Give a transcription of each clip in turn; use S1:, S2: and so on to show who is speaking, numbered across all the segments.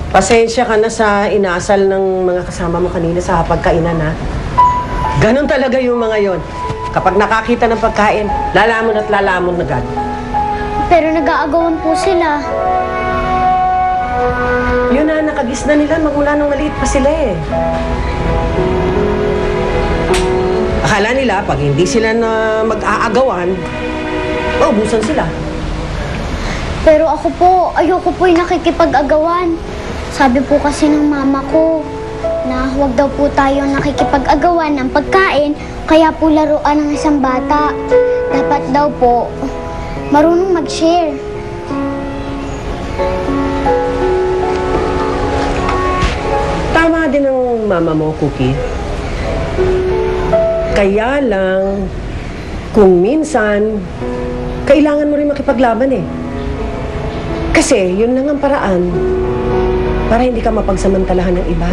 S1: Pasensya ka na sa inasal ng mga kasama mo kanina sa pagkainan, ha? Ganon talaga yung mga yon. Kapag nakakita ng pagkain, lalamon at lalamon agad.
S2: Pero nag-aagawan po sila.
S1: Yun na, nakagis na nila magmula nung maliit pa sila eh. Akala nila, pag hindi sila na mag-aagawan, maubusan sila.
S2: Pero ako po, ayoko po yung nakikipag-agawan. Sabi po kasi ng mama ko na huwag daw po tayo nakikipag-agawan ng pagkain, kaya po laruan ng isang bata. Dapat daw po marunong mag-share.
S1: Tama din ang mama mo, Cookie. Kaya lang, kung minsan, kailangan mo rin makipaglaban eh. Kasi yun lang ang paraan para hindi ka mapagsamantalahan ng iba.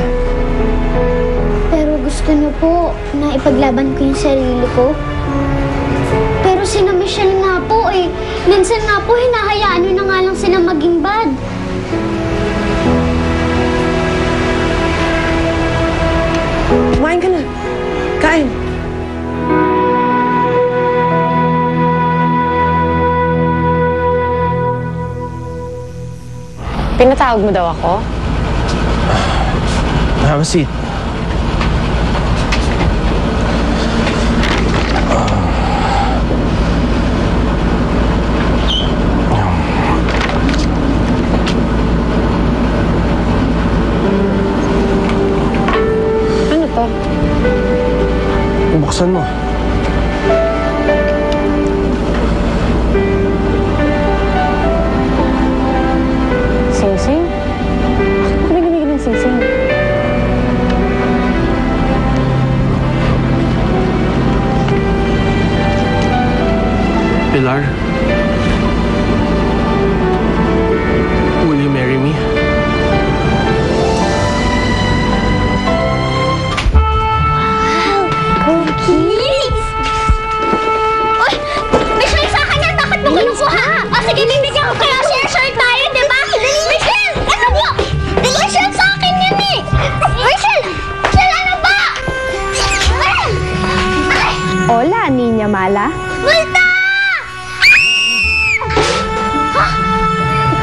S2: Pero gusto niyo po na ipaglaban ko yung sarili ko? Pero sina Michelle nga po eh. Minsan nga po hinahayaan niyo na nga lang sila maging bad.
S1: Kumain ka na. Kain.
S3: Pinatawag mo daw ako?
S4: Have a seat.
S3: Ano to?
S4: Buksan mo.
S3: Sing-sing? Bakit mo binibigyan ng sing-sing?
S4: Pilar? Will you marry me?
S2: Cookies! Uy! Michelle, sa akin yan! Bakit mo kinukuha? O sige, bibigyan ko kaya share tayo, di ba? Michelle! Ano po? Michelle, sa akin yan eh! Michelle! Michelle, ano ba? Ay!
S3: Hola, Niña Mala.
S2: Multa!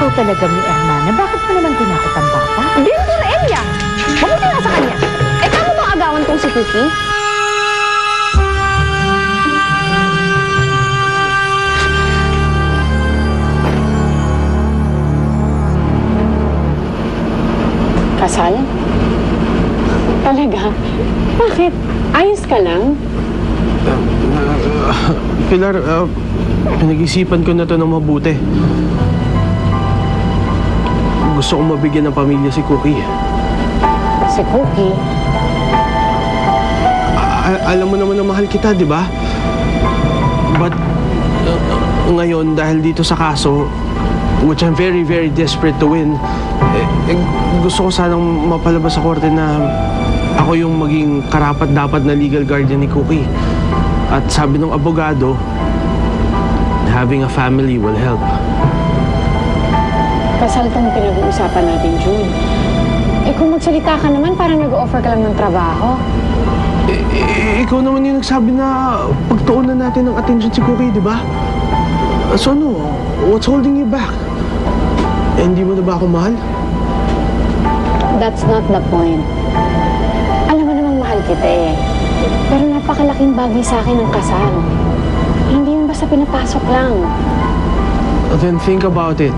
S5: Ikaw talaga, mi hermana. Bakit mo naman tinakot ang bata?
S3: Binto na Elia. Mabuti nga sa kanya. Eh, tama bang agawan tong si Cookie? Kasal? Talaga? Bakit? Ayos ka lang?
S4: Pilar, pinag-isipan ko na to ng mabuti. Gusto kong mabigyan ng pamilya si Cookie.
S3: Si Cookie?
S4: Alam mo naman na mahal kita, di ba? But, ngayon, dahil dito sa kaso, which I'm very, very desperate to win, gusto ko sanang mapalabas sa korte na ako yung maging karapat-dapat na legal guardian ni Cookie. At sabi ng abogado, having a family will help.
S3: Kasal tong pinag-uusapan natin, Jude. Eh kung magsalita ka naman, parang nag-offer ka lang ng trabaho.
S4: Ikaw naman yung nagsabi na pagtuunan natin ng attention si Cookie, di ba? So ano, what's holding you back? Eh, hindi mo na ba ako mahal?
S3: That's not the point. Alam mo namang mahal kita eh. Pero napakalaking bagay sa akin ang kasal. Hindi yun basta pinapasok lang.
S4: Then think about it.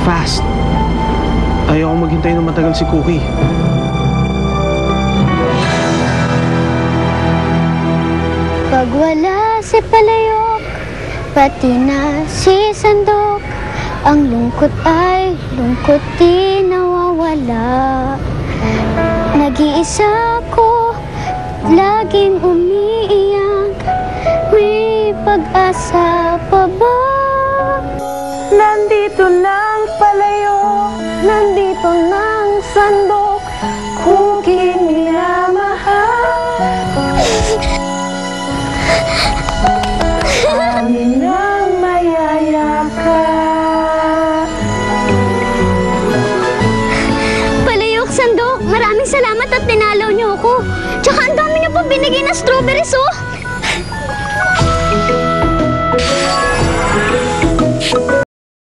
S4: Fast. Ayaw akong maghintay ng matagal si Cookie.
S2: Pag wala si Palayok, pati na si Sandok, ang lungkot ay lungkot di nawawala. Nag-iisa ko, laging umiiyak, may pag-asa pa ba?
S1: Nandito ng Palayok, nandito ng Sandok, Cookie minamahal. Amin ang mayayakap.
S2: salamat at tinalaw niyo ako. Tsaka ang dami niyo po binigay na strawberries, oh.